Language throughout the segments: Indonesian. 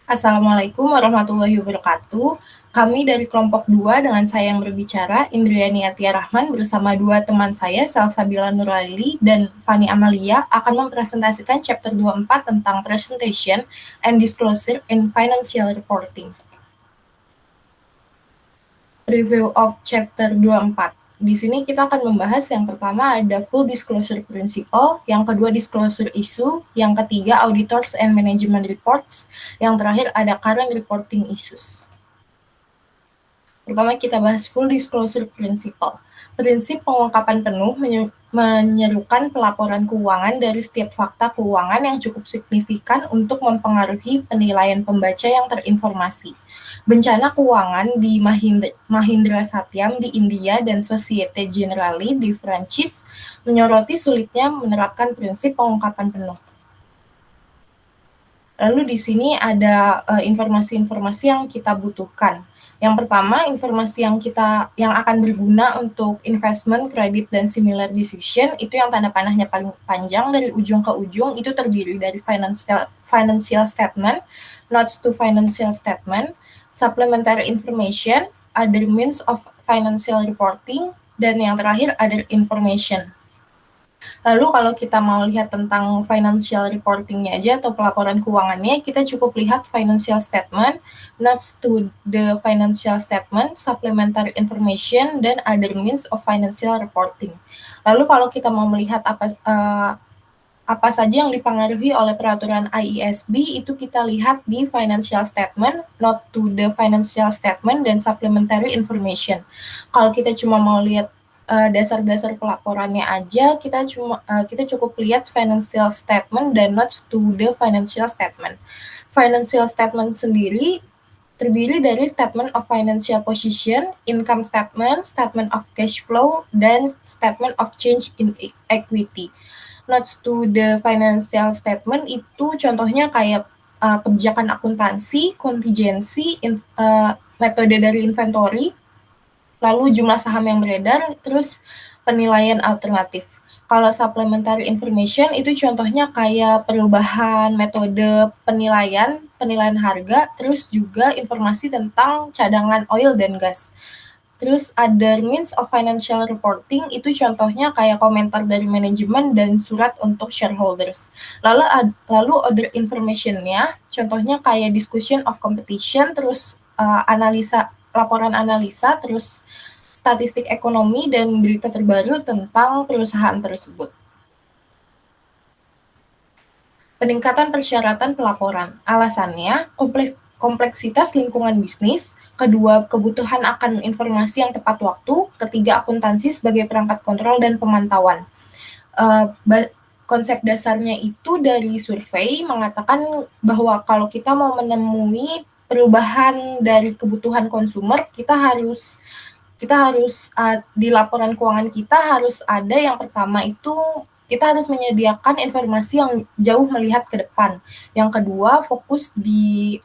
Assalamualaikum warahmatullahi wabarakatuh. Kami dari kelompok 2 dengan saya yang berbicara, Indriani Atia Rahman bersama dua teman saya, Salsabila Nuraili dan Fani Amalia akan mempresentasikan chapter 24 tentang Presentation and Disclosure in Financial Reporting. Review of chapter 24. Di sini kita akan membahas yang pertama ada full disclosure principle, yang kedua disclosure issue, yang ketiga auditors and management reports, yang terakhir ada current reporting issues. Pertama kita bahas full disclosure principle. Prinsip pengungkapan penuh menyerukan pelaporan keuangan dari setiap fakta keuangan yang cukup signifikan untuk mempengaruhi penilaian pembaca yang terinformasi. Bencana keuangan di Mahindra Satyam di India dan Societe Generale di Prancis menyoroti sulitnya menerapkan prinsip pengungkapan penuh. Lalu di sini ada informasi-informasi yang kita butuhkan. Yang pertama, informasi yang akan berguna untuk investment, credit, dan similar decision itu yang tanda panahnya paling panjang dari ujung ke ujung itu terdiri dari financial statement, notes to financial statement, supplementary information, other means of financial reporting, dan yang terakhir other information. Lalu kalau kita mau lihat tentang financial reporting-nya aja atau pelaporan keuangannya, kita cukup lihat financial statement, notes to the financial statement, supplementary information, dan other means of financial reporting. Lalu kalau kita mau melihat apa saja yang dipengaruhi oleh peraturan IESB itu kita lihat di financial statement, note to the financial statement, dan supplementary information. Kalau kita cuma mau lihat dasar-dasar pelaporannya aja, kita cukup lihat financial statement dan notes to the financial statement. Financial statement sendiri terdiri dari statement of financial position, income statement, statement of cash flow, dan statement of change in equity. Notes to the financial statement itu contohnya kayak kebijakan akuntansi, kontingensi, metode dari inventory, lalu jumlah saham yang beredar, terus penilaian alternatif. Kalau supplementary information itu contohnya kayak perubahan metode penilaian harga, terus juga informasi tentang cadangan oil dan gas. Terus other means of financial reporting itu contohnya kayak komentar dari manajemen dan surat untuk shareholders. Lalu other information-nya contohnya kayak discussion of competition, terus laporan analisa, terus statistik ekonomi dan berita terbaru tentang perusahaan tersebut. Peningkatan persyaratan pelaporan. Alasannya, kompleksitas lingkungan bisnis, kedua, kebutuhan akan informasi yang tepat waktu, ketiga, akuntansi sebagai perangkat kontrol dan pemantauan. Konsep dasarnya itu dari survei mengatakan bahwa kalau kita mau menemui perubahan dari kebutuhan konsumer, kita harus di laporan keuangan kita harus ada yang pertama itu kita harus menyediakan informasi yang jauh melihat ke depan. Yang kedua, fokus di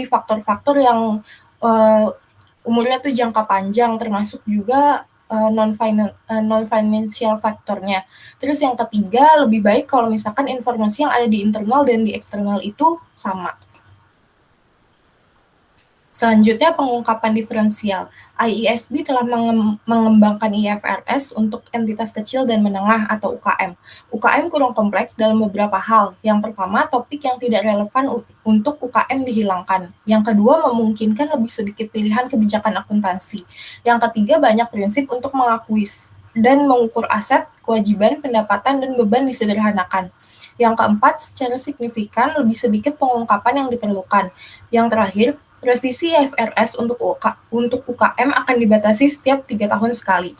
faktor-faktor yang umurnya tuh jangka panjang, termasuk juga non-financial faktornya. Terus yang ketiga, lebih baik kalau misalkan informasi yang ada di internal dan di eksternal itu sama. Selanjutnya, pengungkapan diferensial. IESB telah mengembangkan IFRS untuk entitas kecil dan menengah atau UKM. UKM kurang kompleks dalam beberapa hal. Yang pertama, topik yang tidak relevan untuk UKM dihilangkan. Yang kedua, memungkinkan lebih sedikit pilihan kebijakan akuntansi. Yang ketiga, banyak prinsip untuk mengakui dan mengukur aset, kewajiban, pendapatan, dan beban disederhanakan. Yang keempat, secara signifikan lebih sedikit pengungkapan yang diperlukan. Yang terakhir, revisi IFRS untuk UKM akan dibatasi setiap 3 tahun sekali.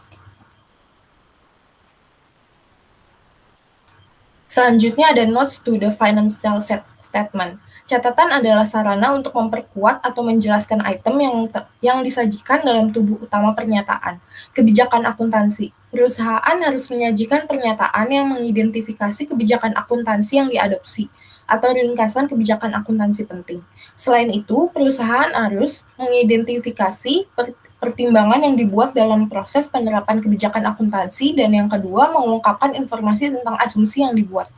Selanjutnya ada notes to the financial statement. Catatan adalah sarana untuk memperkuat atau menjelaskan item yang disajikan dalam tubuh utama pernyataan. Kebijakan akuntansi. Perusahaan harus menyajikan pernyataan yang mengidentifikasi kebijakan akuntansi yang diadopsi atau ringkasan kebijakan akuntansi penting. Selain itu, perusahaan harus mengidentifikasi pertimbangan yang dibuat dalam proses penerapan kebijakan akuntansi, dan yang kedua, mengungkapkan informasi tentang asumsi yang dibuat.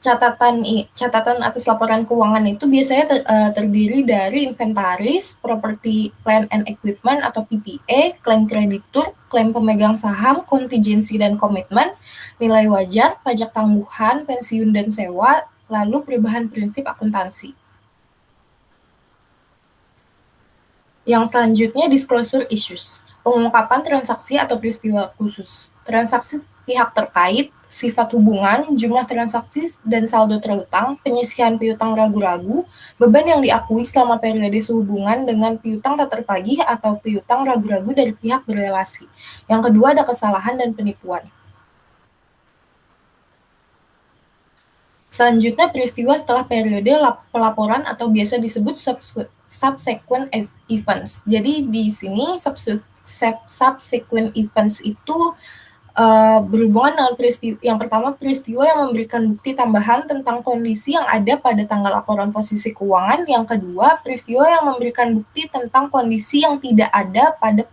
catatan atas laporan keuangan itu biasanya terdiri dari inventaris, property, plant and equipment atau PPE, klaim kreditur, klaim pemegang saham, kontingensi dan komitmen, nilai wajar, pajak tangguhan, pensiun dan sewa, lalu perubahan prinsip akuntansi. Yang selanjutnya disclosure issues, pengungkapan transaksi atau peristiwa khusus. Transaksi pihak terkait, sifat hubungan, jumlah transaksi dan saldo terutang, penyisihan piutang ragu-ragu, beban yang diakui selama periode sehubungan dengan piutang tak tertagih atau piutang ragu-ragu dari pihak berelasi. Yang kedua ada kesalahan dan penipuan. Selanjutnya peristiwa setelah periode pelaporan atau biasa disebut subsequent events. Jadi di sini subsequent events itu berhubungan dengan yang pertama peristiwa yang memberikan bukti tambahan tentang kondisi yang ada pada tanggal laporan posisi keuangan. Yang kedua, peristiwa yang memberikan bukti tentang kondisi yang tidak ada pada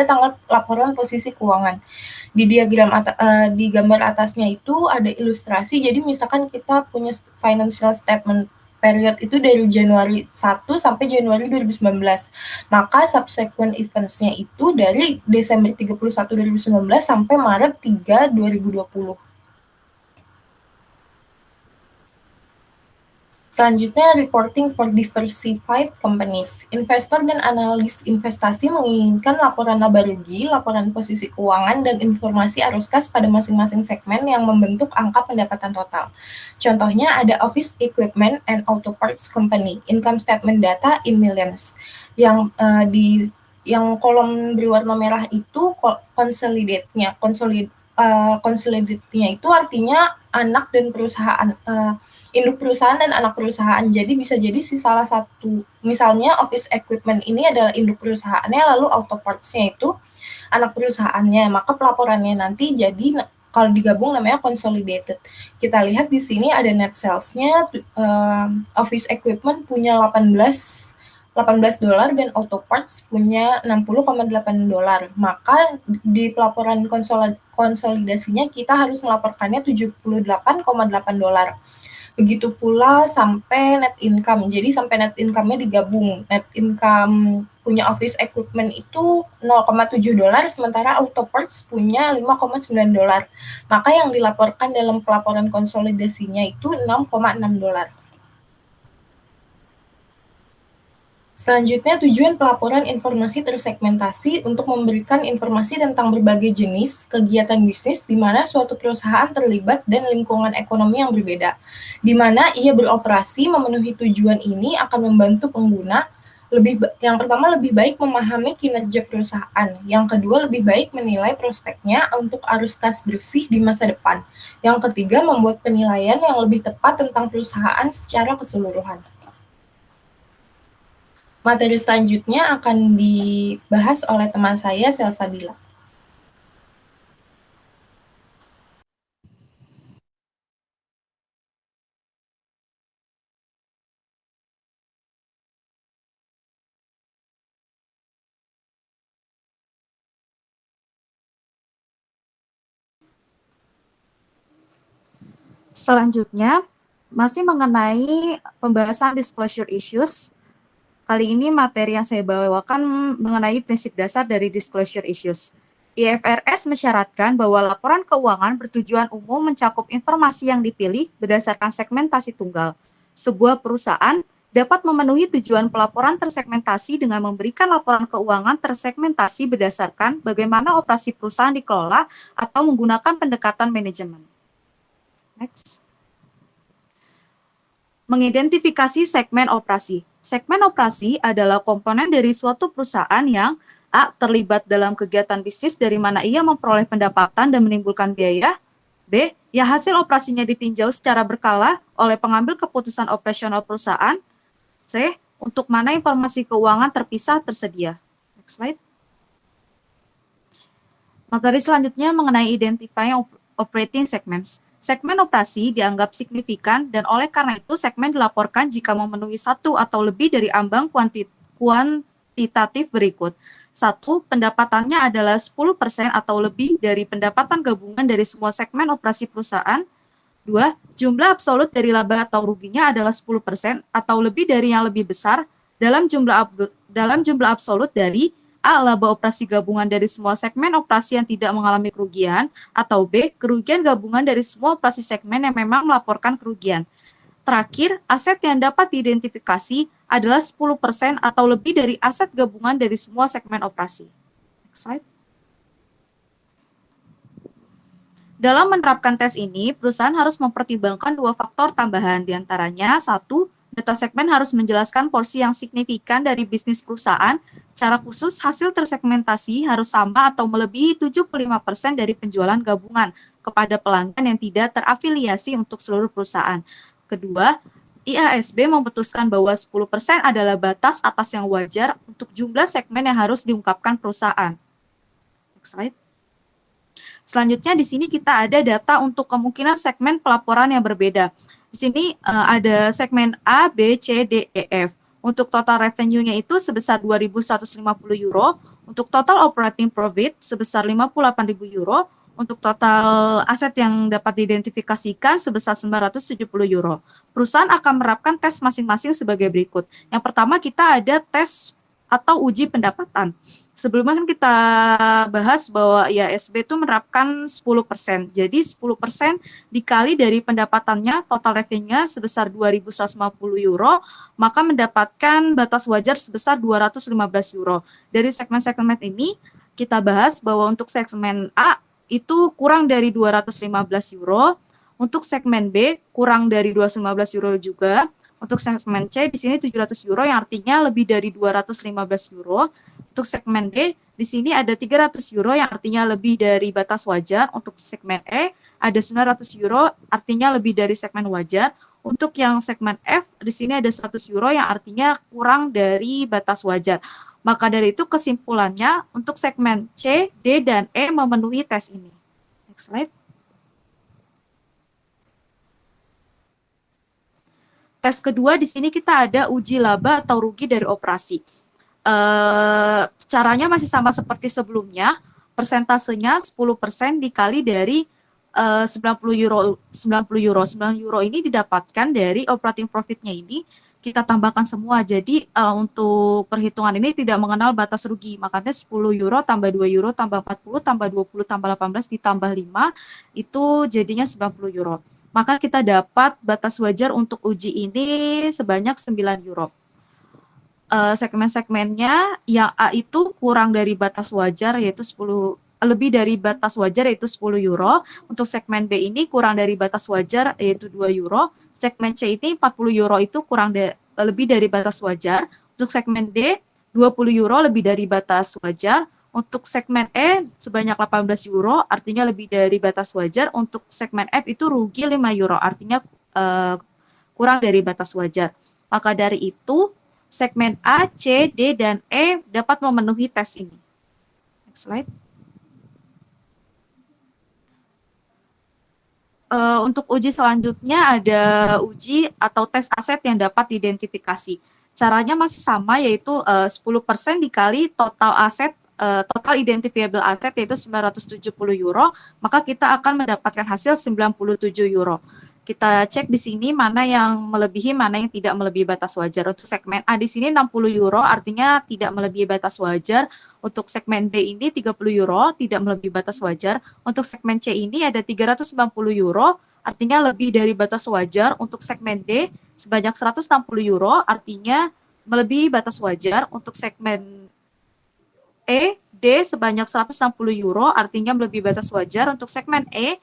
tanggal laporan posisi keuangan. Di di gambar atasnya itu ada ilustrasi. Jadi misalkan kita punya financial statement period itu dari Januari 1 sampai Januari 2019. Maka subsequent events-nya itu dari Desember 31 2019 sampai Maret 3 2020. Selanjutnya, reporting for diversified companies. Investor dan analis investasi menginginkan laporan laba rugi, laporan posisi keuangan, dan informasi arus kas pada masing-masing segmen yang membentuk angka pendapatan total. Contohnya ada Office Equipment and Auto Parts Company, income statement data in millions. Yang kolom berwarna merah itu consolidatenya itu artinya anak dan perusahaan, induk perusahaan dan anak perusahaan. Jadi bisa jadi salah satu, misalnya Office Equipment ini adalah induk perusahaannya, lalu Auto Parts-nya itu anak perusahaannya, maka pelaporannya nanti jadi kalau digabung namanya consolidated. Kita lihat di sini ada net sales-nya, Office Equipment punya $18 dan Auto Parts punya $60,8. Maka di pelaporan konsolidasinya kita harus melaporkannya $78,8. Begitu pula sampai net income. Jadi sampai net income-nya digabung. Net income punya Office Equipment itu $0,7, sementara Auto Parts punya $5,9. Maka yang dilaporkan dalam pelaporan konsolidasinya itu $6,6. Selanjutnya, tujuan pelaporan informasi tersegmentasi untuk memberikan informasi tentang berbagai jenis kegiatan bisnis di mana suatu perusahaan terlibat dan lingkungan ekonomi yang berbeda. Di mana ia beroperasi memenuhi tujuan ini akan membantu pengguna yang pertama lebih baik memahami kinerja perusahaan, yang kedua lebih baik menilai prospeknya untuk arus kas bersih di masa depan, yang ketiga membuat penilaian yang lebih tepat tentang perusahaan secara keseluruhan. Materi selanjutnya akan dibahas oleh teman saya, Selsabila. Selanjutnya, masih mengenai pembahasan disclosure issues. Kali ini materi yang saya bawakan mengenai prinsip dasar dari disclosure issues. IFRS mensyaratkan bahwa laporan keuangan bertujuan umum mencakup informasi yang dipilih berdasarkan segmentasi tunggal. Sebuah perusahaan dapat memenuhi tujuan pelaporan tersegmentasi dengan memberikan laporan keuangan tersegmentasi berdasarkan bagaimana operasi perusahaan dikelola atau menggunakan pendekatan manajemen. Next. Mengidentifikasi segmen operasi. Segmen operasi adalah komponen dari suatu perusahaan yang A. terlibat dalam kegiatan bisnis dari mana ia memperoleh pendapatan dan menimbulkan biaya. B. yang hasil operasinya ditinjau secara berkala oleh pengambil keputusan operasional perusahaan. C. untuk mana informasi keuangan terpisah tersedia. Next slide. Materi selanjutnya mengenai identifying operating segments. Segmen operasi dianggap signifikan dan oleh karena itu segmen dilaporkan jika memenuhi satu atau lebih dari ambang kuantitatif berikut. 1. Pendapatannya adalah 10% atau lebih dari pendapatan gabungan dari semua segmen operasi perusahaan. Dua, jumlah absolut dari laba atau ruginya adalah 10% atau lebih dari yang lebih besar dalam jumlah absolut dari A. Laba operasi gabungan dari semua segmen operasi yang tidak mengalami kerugian, atau B. Kerugian gabungan dari semua operasi segmen yang memang melaporkan kerugian. Terakhir, aset yang dapat diidentifikasi adalah 10% atau lebih dari aset gabungan dari semua segmen operasi. Next slide. Dalam menerapkan tes ini, perusahaan harus mempertimbangkan dua faktor tambahan, diantaranya satu, data segmen harus menjelaskan porsi yang signifikan dari bisnis perusahaan, secara khusus hasil tersegmentasi harus sama atau melebihi 75% dari penjualan gabungan kepada pelanggan yang tidak terafiliasi untuk seluruh perusahaan. Kedua, IASB memutuskan bahwa 10% adalah batas atas yang wajar untuk jumlah segmen yang harus diungkapkan perusahaan. Next slide. Selanjutnya di sini kita ada data untuk kemungkinan segmen pelaporan yang berbeda. Di sini ada segmen A, B, C, D, E, F. Untuk total revenue-nya itu sebesar 2.150 euro, untuk total operating profit sebesar 58.000 euro, untuk total aset yang dapat diidentifikasikan sebesar 970 euro. Perusahaan akan menerapkan tes masing-masing sebagai berikut. Yang pertama kita ada tes atau uji pendapatan. Sebelumnya kan kita bahas bahwa IASB itu menerapkan 10%. Jadi 10% dikali dari pendapatannya, total revenue-nya sebesar 2.150 euro, maka mendapatkan batas wajar sebesar 215 euro. Dari segmen-segmen ini, kita bahas bahwa untuk segmen A itu kurang dari 215 euro, untuk segmen B kurang dari 215 euro juga, untuk segmen C di sini 700 euro yang artinya lebih dari 215 euro. Untuk segmen D di sini ada 300 euro yang artinya lebih dari batas wajar. Untuk segmen E ada 900 euro artinya lebih dari segmen wajar. Untuk yang segmen F di sini ada 100 euro yang artinya kurang dari batas wajar. Maka dari itu kesimpulannya untuk segmen C, D, dan E memenuhi tes ini. Next slide. Tes kedua di sini kita ada uji laba atau rugi dari operasi. Caranya masih sama seperti sebelumnya, persentasenya 10% dikali dari 90 euro. 90 euro ini didapatkan dari operating profit-nya ini kita tambahkan semua. Jadi untuk perhitungan ini tidak mengenal batas rugi. Makanya 10 euro tambah 2 euro tambah 40 tambah 20 tambah 18 ditambah 5 itu jadinya 90 euro. Maka kita dapat batas wajar untuk uji ini sebanyak 9 euro. Segmen-segmennya yang A itu kurang dari batas wajar yaitu 10, lebih dari batas wajar yaitu 10 euro. Untuk segmen B ini kurang dari batas wajar yaitu 2 euro. Segmen C ini 40 euro itu lebih dari batas wajar. Untuk segmen D 20 euro lebih dari batas wajar. Untuk segmen E sebanyak 18 euro artinya lebih dari batas wajar. Untuk segmen F itu rugi 5 euro artinya kurang dari batas wajar. Maka dari itu segmen A, C, D, dan E dapat memenuhi tes ini. Next slide. Untuk uji selanjutnya ada uji atau tes aset yang dapat diidentifikasi. Caranya masih sama yaitu 10% dikali total aset, total identifiable aset yaitu 970 euro, maka kita akan mendapatkan hasil 97 euro. Kita cek di sini mana yang melebihi, mana yang tidak melebihi batas wajar. Untuk segmen A di sini 60 euro artinya tidak melebihi batas wajar. Untuk segmen B ini 30 euro tidak melebihi batas wajar. Untuk segmen C ini ada 390 euro artinya lebih dari batas wajar. Untuk segmen D sebanyak 160 euro artinya melebihi batas wajar. Untuk segmen E, D sebanyak 160 euro artinya melebihi batas wajar. Untuk segmen E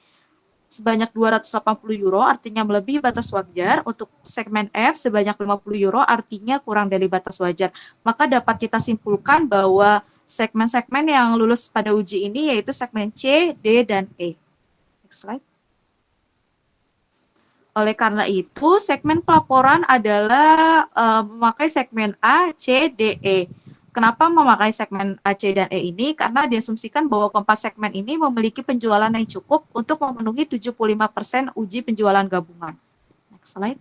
sebanyak 280 euro artinya melebihi batas wajar. Untuk segmen F sebanyak 50 euro artinya kurang dari batas wajar. Maka dapat kita simpulkan bahwa segmen-segmen yang lulus pada uji ini yaitu segmen C, D, dan E. Next slide. Oleh karena itu, segmen pelaporan adalah memakai segmen A, C, D, E. Kenapa memakai segmen A, C, dan E ini? Karena diasumsikan bahwa keempat segmen ini memiliki penjualan yang cukup untuk memenuhi 75% uji penjualan gabungan. Next slide.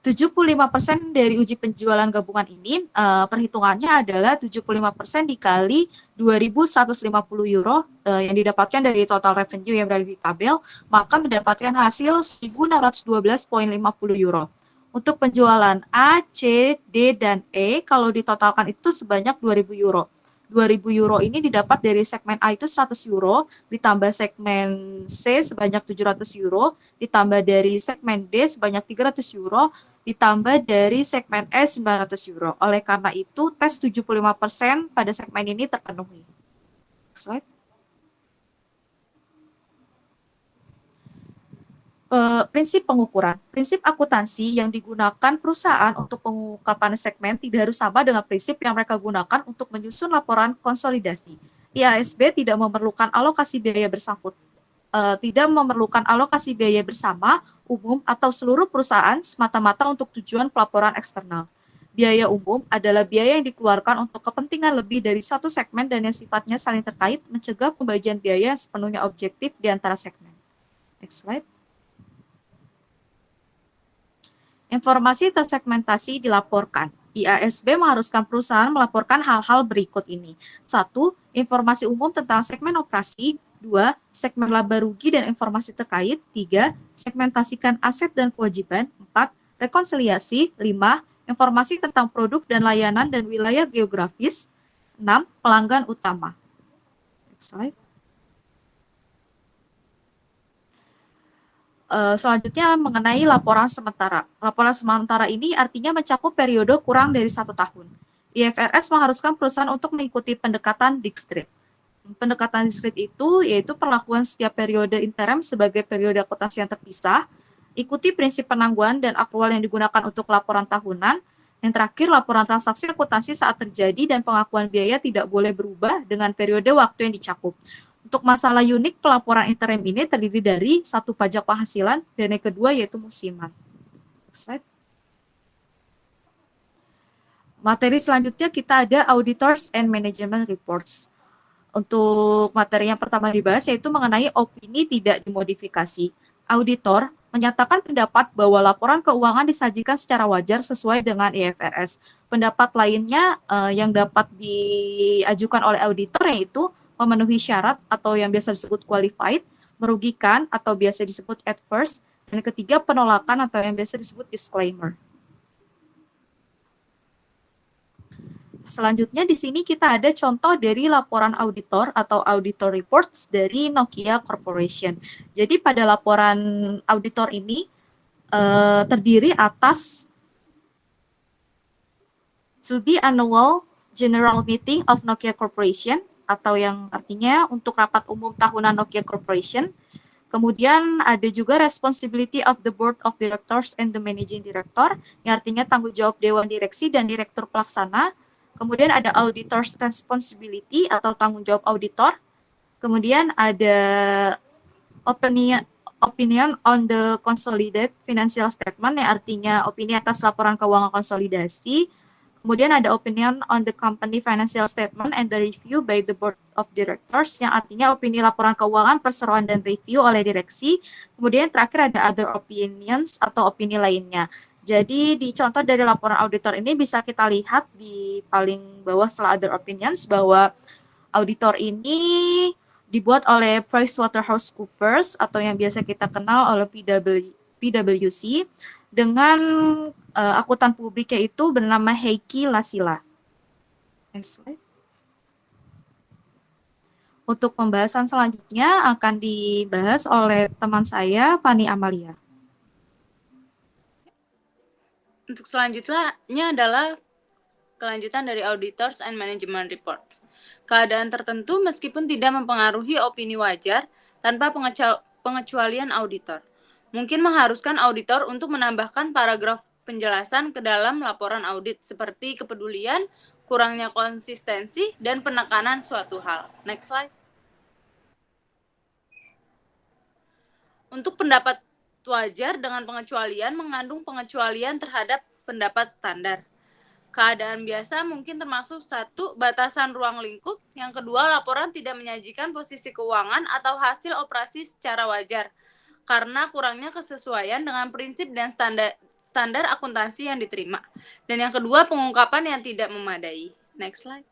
75% dari uji penjualan gabungan ini perhitungannya adalah 75% dikali 2.150 euro yang didapatkan dari total revenue yang berada di tabel, maka mendapatkan hasil 1.612,50 euro. Untuk penjualan A, C, D, dan E, kalau ditotalkan itu sebanyak 2.000 euro. 2.000 euro ini didapat dari segmen A itu 100 euro, ditambah segmen C sebanyak 700 euro, ditambah dari segmen D sebanyak 300 euro, ditambah dari segmen E 900 euro. Oleh karena itu, tes 75% pada segmen ini terpenuhi. Slide. Prinsip pengukuran. Prinsip akuntansi yang digunakan perusahaan untuk pengungkapan segmen tidak harus sama dengan prinsip yang mereka gunakan untuk menyusun laporan konsolidasi. IASB tidak memerlukan alokasi biaya bersama, umum, atau seluruh perusahaan semata-mata untuk tujuan pelaporan eksternal. Biaya umum adalah biaya yang dikeluarkan untuk kepentingan lebih dari satu segmen dan yang sifatnya saling terkait, mencegah pembagian biaya yang sepenuhnya objektif di antara segmen. Next slide. Informasi tersegmentasi dilaporkan. IASB mengharuskan perusahaan melaporkan hal-hal berikut ini. 1. Informasi umum tentang segmen operasi. 2. Segmen laba rugi dan informasi terkait. 3. Segmentasikan aset dan kewajiban. 4. Rekonsiliasi. 5. Informasi tentang produk dan layanan dan wilayah geografis. 6. Pelanggan utama. Next slide. Selanjutnya mengenai laporan sementara. Laporan sementara ini artinya mencakup periode kurang dari 1 tahun. IFRS mengharuskan perusahaan untuk mengikuti pendekatan discrete. Pendekatan discrete itu yaitu perlakuan setiap periode interim sebagai periode akuntansi yang terpisah, ikuti prinsip penangguhan dan akrual yang digunakan untuk laporan tahunan, yang terakhir laporan transaksi akuntansi saat terjadi dan pengakuan biaya tidak boleh berubah dengan periode waktu yang dicakup. Untuk masalah unik, pelaporan interim ini terdiri dari 1 pajak penghasilan dan yang kedua yaitu musiman. Slide. Materi selanjutnya kita ada Auditors and Management Reports. Untuk materi yang pertama dibahas yaitu mengenai opini tidak dimodifikasi. Auditor menyatakan pendapat bahwa laporan keuangan disajikan secara wajar sesuai dengan IFRS. Pendapat lainnya yang dapat diajukan oleh auditor yaitu memenuhi syarat atau yang biasa disebut qualified, merugikan atau biasa disebut adverse, dan ketiga penolakan atau yang biasa disebut disclaimer. Selanjutnya di sini kita ada contoh dari laporan auditor atau auditor reports dari Nokia Corporation. Jadi pada laporan auditor ini terdiri atas to be annual general meeting of Nokia Corporation, atau yang artinya untuk rapat umum tahunan Nokia Corporation. Kemudian ada juga responsibility of the board of directors and the managing director, yang artinya tanggung jawab dewan direksi dan direktur pelaksana. Kemudian ada auditor's responsibility atau tanggung jawab auditor. Kemudian ada opinion on the consolidated financial statement, yang artinya opini atas laporan keuangan konsolidasi. Kemudian ada opinion on the company financial statement and the review by the board of directors, yang artinya opini laporan keuangan, perseroan, dan review oleh direksi. Kemudian terakhir ada other opinions atau opini lainnya. Jadi di contoh dari laporan auditor ini bisa kita lihat di paling bawah setelah other opinions bahwa auditor ini dibuat oleh PricewaterhouseCoopers atau yang biasa kita kenal oleh PwC dengan akuntan publiknya itu bernama Heikki Lasila. Next slide. Untuk pembahasan selanjutnya akan dibahas oleh teman saya, Fani Amalia. Untuk selanjutnya adalah kelanjutan dari Auditors and Management Reports. Keadaan tertentu meskipun tidak mempengaruhi opini wajar tanpa pengecualian auditor. Mungkin mengharuskan auditor untuk menambahkan paragraf penjelasan ke dalam laporan audit seperti kepedulian, kurangnya konsistensi, dan penekanan suatu hal. Next slide. Untuk pendapat wajar dengan pengecualian mengandung pengecualian terhadap pendapat standar. Keadaan biasa mungkin termasuk 1, batasan ruang lingkup. Yang kedua, laporan tidak menyajikan posisi keuangan atau hasil operasi secara wajar karena kurangnya kesesuaian dengan prinsip dan standar akuntansi yang diterima. Dan yang kedua, pengungkapan yang tidak memadai. Next slide.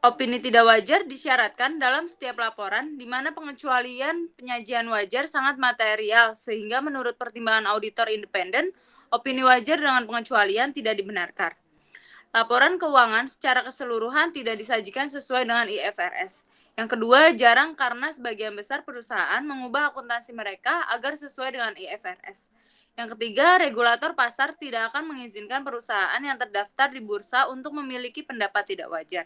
Opini tidak wajar disyaratkan dalam setiap laporan, di mana pengecualian penyajian wajar sangat material, sehingga menurut pertimbangan auditor independen, opini wajar dengan pengecualian tidak dibenarkan. Laporan keuangan secara keseluruhan tidak disajikan sesuai dengan IFRS. Yang kedua, jarang karena sebagian besar perusahaan mengubah akuntansi mereka agar sesuai dengan IFRS. Yang ketiga, regulator pasar tidak akan mengizinkan perusahaan yang terdaftar di bursa untuk memiliki pendapat tidak wajar.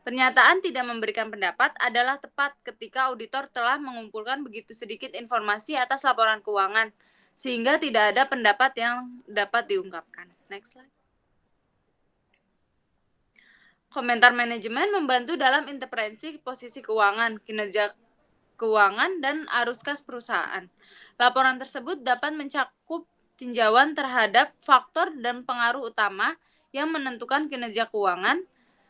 Pernyataan tidak memberikan pendapat adalah tepat ketika auditor telah mengumpulkan begitu sedikit informasi atas laporan keuangan, sehingga tidak ada pendapat yang dapat diungkapkan. Next slide. Komentar manajemen membantu dalam intervensi posisi keuangan, kinerja keuangan, dan arus kas perusahaan. Laporan tersebut dapat mencakup tinjauan terhadap faktor dan pengaruh utama yang menentukan kinerja keuangan,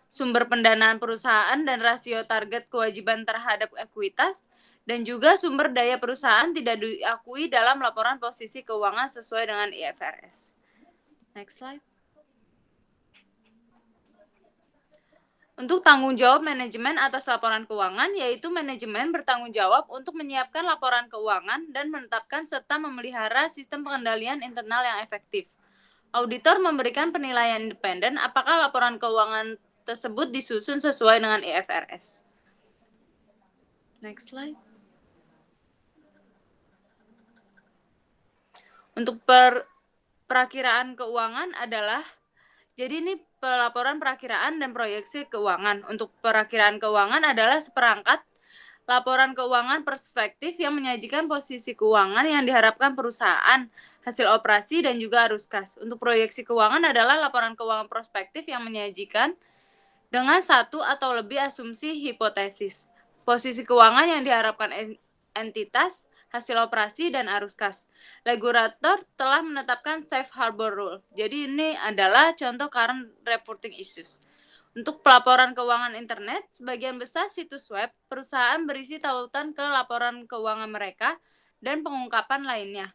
sumber pendanaan perusahaan dan rasio target kewajiban terhadap ekuitas, dan juga sumber daya perusahaan tidak diakui dalam laporan posisi keuangan sesuai dengan IFRS. Next slide. Untuk tanggung jawab manajemen atas laporan keuangan, yaitu manajemen bertanggung jawab untuk menyiapkan laporan keuangan dan menetapkan serta memelihara sistem pengendalian internal yang efektif. Auditor memberikan penilaian independen apakah laporan keuangan tersebut disusun sesuai dengan IFRS. Next slide. Untuk perakiraan keuangan adalah, jadi ini pelaporan perakiraan dan proyeksi keuangan. Untuk perakiraan keuangan adalah seperangkat laporan keuangan perspektif yang menyajikan posisi keuangan yang diharapkan perusahaan, hasil operasi, dan juga arus kas. Untuk proyeksi keuangan adalah laporan keuangan prospektif yang menyajikan dengan satu atau lebih asumsi hipotesis, posisi keuangan yang diharapkan entitas, hasil operasi, dan arus kas. Regulator telah menetapkan safe harbor rule. Jadi ini adalah contoh current reporting issues. Untuk pelaporan keuangan internet, sebagian besar situs web perusahaan berisi tautan ke laporan keuangan mereka dan pengungkapan lainnya.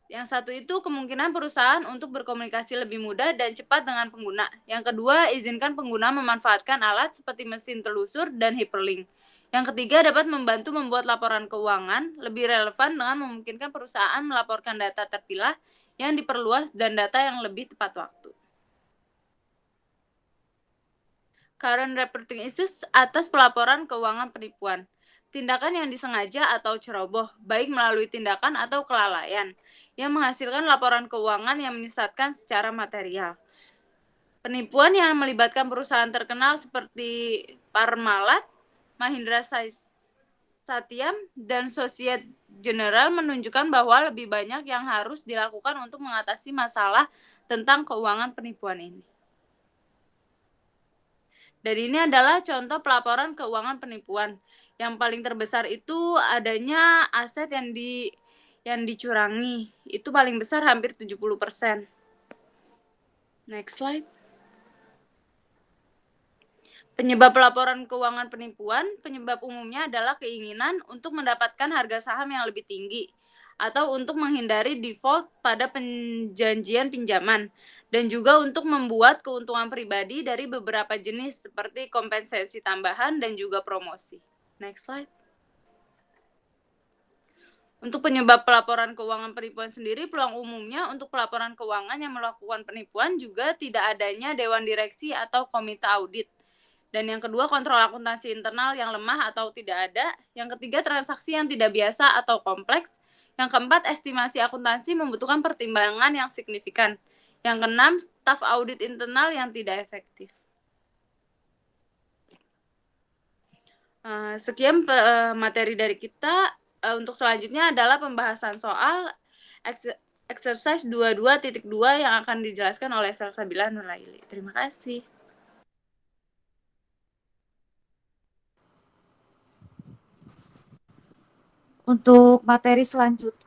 Yang satu itu kemungkinan perusahaan untuk berkomunikasi lebih mudah dan cepat dengan pengguna. Yang kedua, izinkan pengguna memanfaatkan alat seperti mesin telusur dan hyperlink. Yang ketiga, dapat membantu membuat laporan keuangan lebih relevan dengan memungkinkan perusahaan melaporkan data terpilah yang diperluas dan data yang lebih tepat waktu. Current reporting issues atas pelaporan keuangan penipuan. Tindakan yang disengaja atau ceroboh, baik melalui tindakan atau kelalaian, yang menghasilkan laporan keuangan yang menyesatkan secara material. Penipuan yang melibatkan perusahaan terkenal seperti Parmalat, Mahindra Satyam, dan Societe Generale menunjukkan bahwa lebih banyak yang harus dilakukan untuk mengatasi masalah tentang keuangan penipuan ini. Dan ini adalah contoh pelaporan keuangan penipuan. Yang paling terbesar itu adanya aset yang dicurangi. Itu paling besar hampir 70%. Next slide. Penyebab laporan keuangan penipuan, penyebab umumnya adalah keinginan untuk mendapatkan harga saham yang lebih tinggi atau untuk menghindari default pada perjanjian pinjaman, dan juga untuk membuat keuntungan pribadi dari beberapa jenis seperti kompensasi tambahan dan juga promosi. Next slide. Untuk penyebab pelaporan keuangan penipuan sendiri, peluang umumnya untuk pelaporan keuangan yang melakukan penipuan juga tidak adanya dewan direksi atau komite audit. Dan yang kedua, kontrol akuntansi internal yang lemah atau tidak ada. Yang ketiga, transaksi yang tidak biasa atau kompleks. Yang keempat, estimasi akuntansi membutuhkan pertimbangan yang signifikan. Yang keenam, staf audit internal yang tidak efektif. Sekian materi dari kita. Untuk selanjutnya adalah pembahasan soal exercise 22.2 yang akan dijelaskan oleh Salsabila Nurlaili. Terima kasih. Untuk materi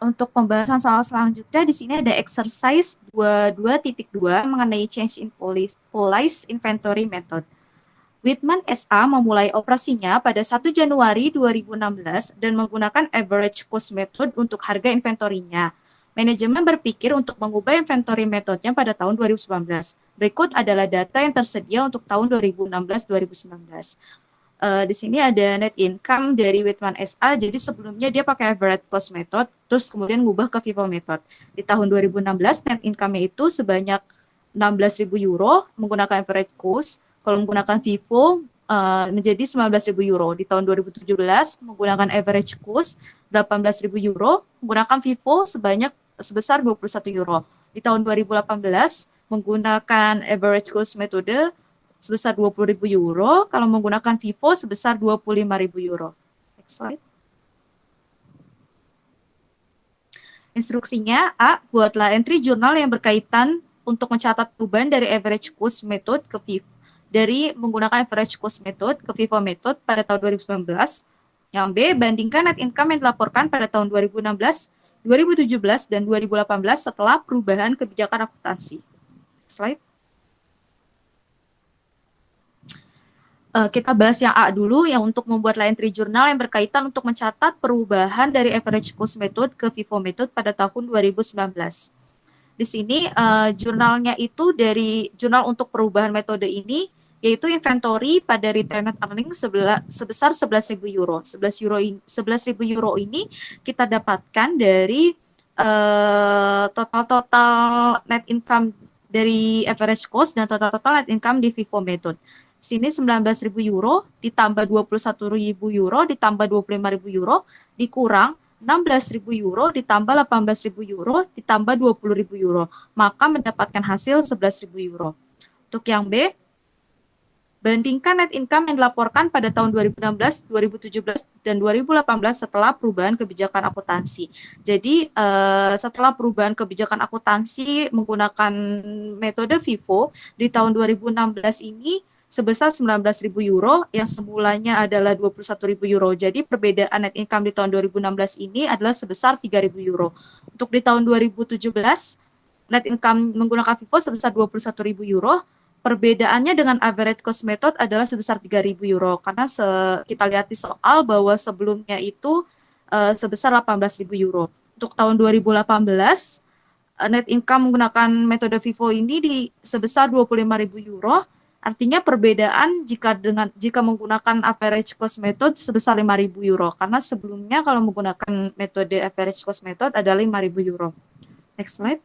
untuk pembahasan soal selanjutnya di sini ada exercise 22.2 mengenai change in policy inventory method. Whitman SA memulai operasinya pada 1 Januari 2016 dan menggunakan average cost method untuk harga inventorinya. Manajemen berpikir untuk mengubah inventory metodenya pada tahun 2019. Berikut adalah data yang tersedia untuk tahun 2016-2019. Di sini ada net income dari Whitman SA, jadi sebelumnya dia pakai average cost method, terus kemudian ngubah ke FIFO method. Di tahun 2016 net income-nya itu sebanyak 16.000 euro menggunakan average cost. Kalau menggunakan FIFO menjadi 19.000 euro. Di tahun 2017 menggunakan average cost 18.000 euro, menggunakan FIFO sebesar 21 euro. Di tahun 2018 menggunakan average cost metode sebesar 20.000 euro, kalau menggunakan FIFO sebesar 25.000 euro. Next slide. Instruksinya, A, buatlah entry jurnal yang berkaitan untuk mencatat perubahan dari average cost method ke FIFO, dari menggunakan average cost method ke FIFO method pada tahun 2019. Yang B, bandingkan net income yang dilaporkan pada tahun 2016, 2017, dan 2018 setelah perubahan kebijakan akuntansi. Slide. Kita bahas yang A dulu, yang untuk membuat entry jurnal yang berkaitan untuk mencatat perubahan dari average cost method ke FIFO method pada tahun 2019. Di sini jurnalnya itu dari jurnal untuk perubahan metode ini, yaitu inventory pada retained earnings sebesar 11.000 euro. 11.000 euro ini kita dapatkan dari total net income dari average cost dan total net income di FIFO method. Sini 19.000 euro ditambah 21.000 euro ditambah 25.000 euro dikurang 16.000 euro ditambah 18.000 euro ditambah 20.000 euro, maka mendapatkan hasil 11.000 euro. Untuk yang B, bandingkan net income yang dilaporkan pada tahun 2016, 2017, dan 2018 setelah perubahan kebijakan akuntansi. Jadi setelah perubahan kebijakan akuntansi menggunakan metode FIFO di tahun 2016 ini sebesar 19.000 euro yang semulanya adalah 21.000 euro. Jadi perbedaan net income di tahun 2016 ini adalah sebesar 3.000 euro. Untuk di tahun 2017, net income menggunakan FIFO sebesar 21.000 euro. Perbedaannya dengan average cost method adalah sebesar 3.000 euro. Karena kita lihat di soal bahwa sebelumnya itu sebesar 18.000 euro. Untuk tahun 2018, net income menggunakan metode FIFO ini sebesar 25.000 euro. Artinya perbedaan jika menggunakan average cost method sebesar 5.000 euro. Karena sebelumnya kalau menggunakan metode average cost method adalah 5.000 euro. Next slide.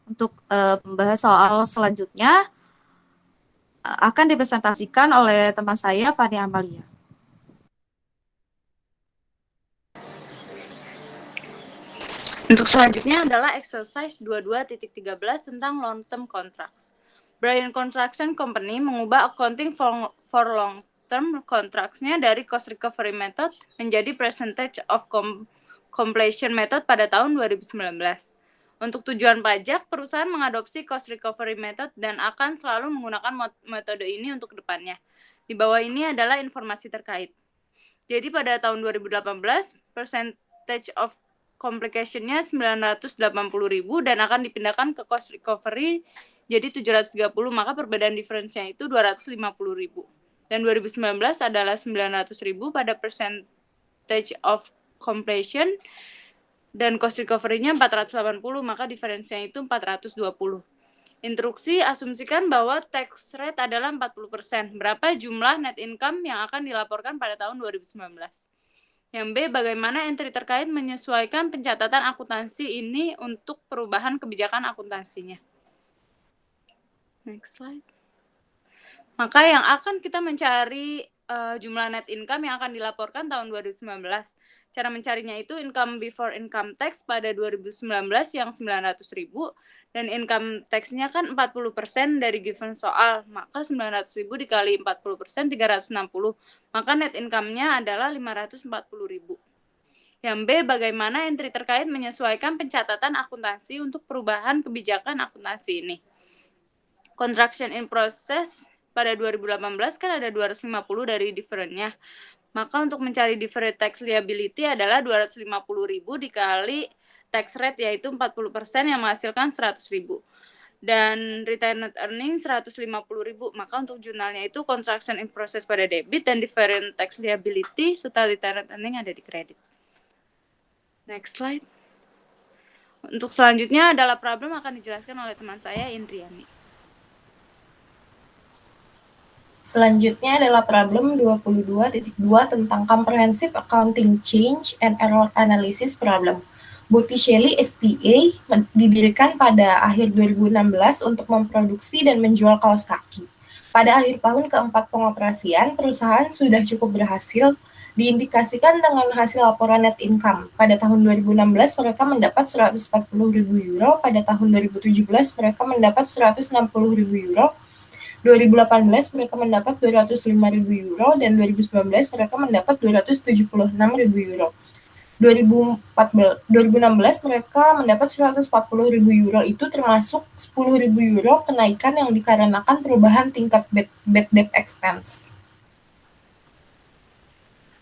Untuk membahas soal selanjutnya akan dipresentasikan oleh teman saya, Fani Amalia. Untuk selanjutnya adalah exercise 22.13 tentang long-term contracts. Brian Construction Company mengubah accounting for long-term contracts-nya dari cost recovery method menjadi percentage of completion method pada tahun 2019. Untuk tujuan pajak, perusahaan mengadopsi cost recovery method dan akan selalu menggunakan metode ini untuk kedepannya. Di bawah ini adalah informasi terkait. Jadi pada tahun 2018, percentage of complication-nya 980.000 dan akan dipindahkan ke cost recovery jadi 730, maka perbedaan difference-nya itu 250.000. Dan 2019 adalah 900.000 pada percentage of completion dan cost recovery-nya 480, maka difference-nya itu 420. Instruksi, asumsikan bahwa tax rate adalah 40%. Berapa jumlah net income yang akan dilaporkan pada tahun 2019? Yang B, bagaimana entry terkait menyesuaikan pencatatan akuntansi ini untuk perubahan kebijakan akuntansinya? Next slide. Maka yang akan kita mencari jumlah net income yang akan dilaporkan tahun 2019. Cara mencarinya itu income before income tax pada 2019 yang 900.000 dan income tax-nya kan 40% dari given soal. Maka 900.000 dikali 40% 360. Maka net income-nya adalah 540.000. Yang B, bagaimana entry terkait menyesuaikan pencatatan akuntansi untuk perubahan kebijakan akuntansi ini. Construction in process pada 2018 kan ada 250 dari different-nya. Maka untuk mencari deferred tax liability adalah 250.000 dikali tax rate yaitu 40% yang menghasilkan 100.000. dan retained earning 150.000. Maka untuk jurnalnya itu construction in process pada debit dan different tax liability serta retained earning ada di kredit. Next slide. Untuk selanjutnya adalah problem akan dijelaskan oleh teman saya Indriani. Selanjutnya adalah problem 22.2 tentang Comprehensive Accounting Change and Error Analysis Problem. Botticelli SPA didirikan pada akhir 2016 untuk memproduksi dan menjual kaos kaki. Pada akhir tahun keempat pengoperasian, perusahaan sudah cukup berhasil, diindikasikan dengan hasil laporan net income. Pada tahun 2016 mereka mendapat 140.000 euro, pada tahun 2017 mereka mendapat 160.000 euro, 2018 mereka mendapat 205.000 euro, dan 2019 mereka mendapat 276.000 euro. 2016 mereka mendapat 140.000 euro, itu termasuk 10.000 euro kenaikan yang dikarenakan perubahan tingkat bad debt expense.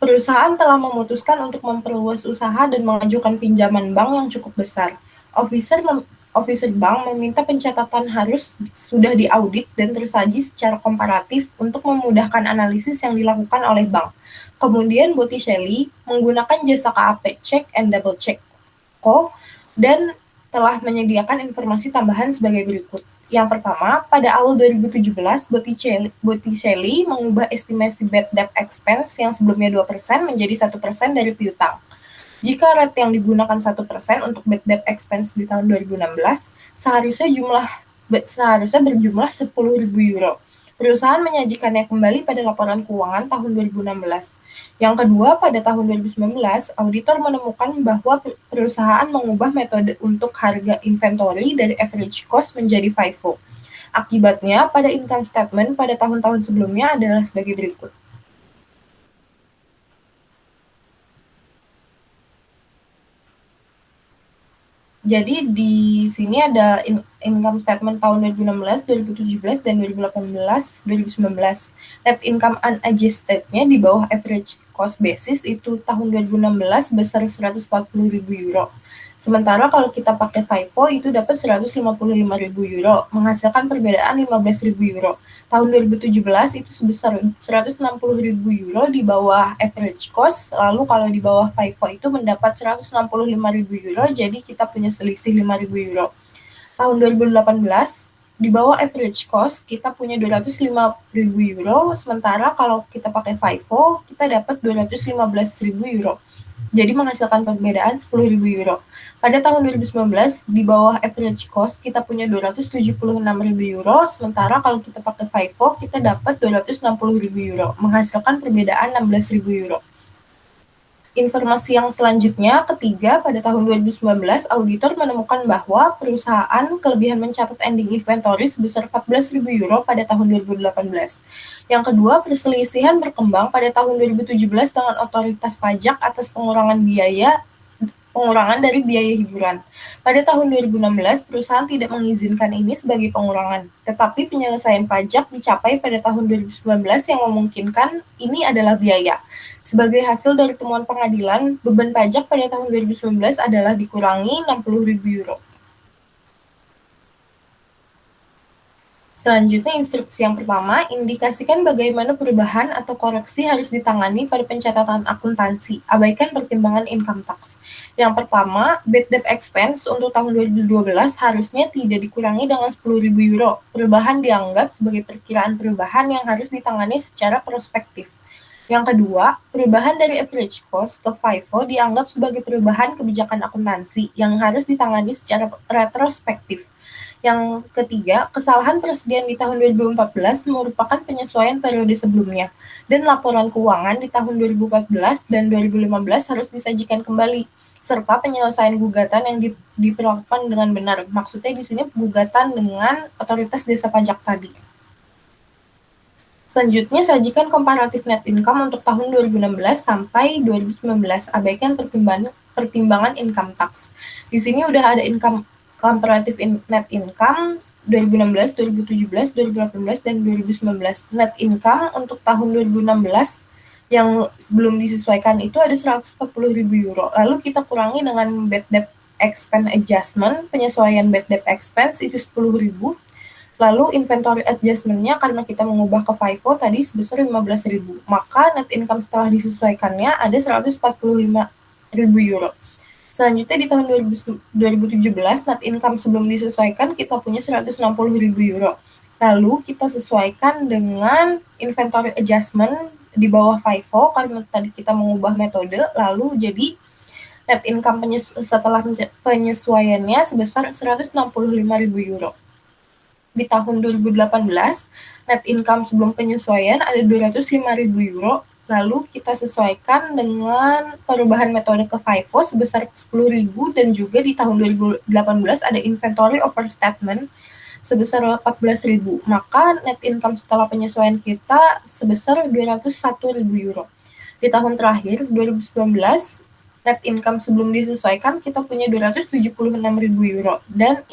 Perusahaan telah memutuskan untuk memperluas usaha dan mengajukan pinjaman bank yang cukup besar. Officer bank meminta pencatatan harus sudah diaudit dan tersaji secara komparatif untuk memudahkan analisis yang dilakukan oleh bank. Kemudian Botticelli menggunakan jasa KAP Check and Double Check Co. dan telah menyediakan informasi tambahan sebagai berikut. Yang pertama, pada awal 2017, Botticelli mengubah estimasi bad debt expense yang sebelumnya 2% menjadi 1% dari piutang. Jika rate yang digunakan 1% untuk bad debt expense di tahun 2016, seharusnya berjumlah 10.000 euro. Perusahaan menyajikannya kembali pada laporan keuangan tahun 2016. Yang kedua, pada tahun 2019, auditor menemukan bahwa perusahaan mengubah metode untuk harga inventory dari average cost menjadi FIFO. Akibatnya, pada income statement pada tahun-tahun sebelumnya adalah sebagai berikut. Jadi di sini ada income statement tahun 2016, 2017, dan 2018, 2019. Net income unadjusted-nya di bawah average cost basis itu tahun 2016 besar 140.000 euro. Sementara kalau kita pakai FIFO itu dapat 155.000 euro, menghasilkan perbedaan 15.000 euro. Tahun 2017 itu sebesar 160.000 euro di bawah average cost, lalu kalau di bawah FIFO itu mendapat 165.000 euro, jadi kita punya selisih 5.000 euro. Tahun 2018 di bawah average cost kita punya 205.000 euro, sementara kalau kita pakai FIFO kita dapat 215.000 euro. Jadi menghasilkan perbedaan 10.000 euro. Pada tahun 2019, di bawah average cost, kita punya 276.000 euro, sementara kalau kita pakai FIFO, kita dapat 260.000 euro, menghasilkan perbedaan 16.000 euro. Informasi yang selanjutnya, ketiga, pada tahun 2019, auditor menemukan bahwa perusahaan kelebihan mencatat ending inventory sebesar 14.000 euro pada tahun 2018. Yang kedua, perselisihan berkembang pada tahun 2017 dengan otoritas pajak atas pengurangan dari biaya hiburan. Pada tahun 2016, perusahaan tidak mengizinkan ini sebagai pengurangan, tetapi penyelesaian pajak dicapai pada tahun 2019 yang memungkinkan ini adalah biaya. Sebagai hasil dari temuan pengadilan, beban pajak pada tahun 2019 adalah dikurangi 60.000 euro. Selanjutnya, instruksi yang pertama, indikasikan bagaimana perubahan atau koreksi harus ditangani pada pencatatan akuntansi. Abaikan pertimbangan income tax. Yang pertama, bad debt expense untuk tahun 2012 harusnya tidak dikurangi dengan 10.000 euro. Perubahan dianggap sebagai perkiraan perubahan yang harus ditangani secara prospektif. Yang kedua, perubahan dari average cost ke FIFO dianggap sebagai perubahan kebijakan akuntansi yang harus ditangani secara retrospektif. Yang ketiga, kesalahan persediaan di tahun 2014 merupakan penyesuaian periode sebelumnya, dan laporan keuangan di tahun 2014 dan 2015 harus disajikan kembali, serta penyelesaian gugatan yang diperlakukan dengan benar. Maksudnya di sini gugatan dengan otoritas desa pajak tadi. Selanjutnya, sajikan komparatif net income untuk tahun 2016 sampai 2019. Abaikan pertimbangan income tax. Di sini udah ada comparative net income 2016, 2017, 2018, dan 2019. Net income untuk tahun 2016 yang sebelum disesuaikan itu ada 140.000 euro. Lalu kita kurangi dengan bad debt expense adjustment, penyesuaian bad debt expense itu 10.000. Lalu inventory adjustment-nya karena kita mengubah ke FIFO tadi sebesar 15.000. Maka net income setelah disesuaikannya ada 145.000 euro. Selanjutnya di tahun 2017 net income sebelum disesuaikan kita punya 160.000 euro. Lalu kita sesuaikan dengan inventory adjustment di bawah FIFO karena tadi kita mengubah metode, lalu jadi net income setelah penyesuaiannya sebesar 165.000 euro. Di tahun 2018, net income sebelum penyesuaian ada 205.000 euro, lalu kita sesuaikan dengan perubahan metode ke FIFO sebesar 10.000 dan juga di tahun 2018 ada inventory overstatement sebesar 14.000. Maka net income setelah penyesuaian kita sebesar 201.000 euro. Di tahun terakhir, 2019, net income sebelum disesuaikan kita punya 276.000 euro dan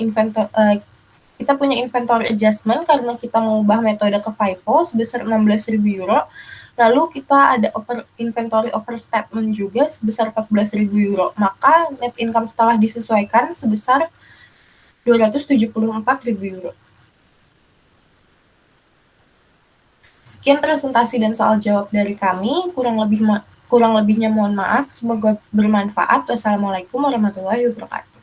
kita punya inventory adjustment karena kita mengubah metode ke FIFO sebesar 16.000 euro. Lalu kita ada inventory overstatement juga sebesar 14.000 euro. Maka net income setelah disesuaikan sebesar 274.000 euro. Sekian presentasi dan soal jawab dari kami. Kurang lebihnya mohon maaf. Semoga bermanfaat. Wassalamualaikum warahmatullahi wabarakatuh.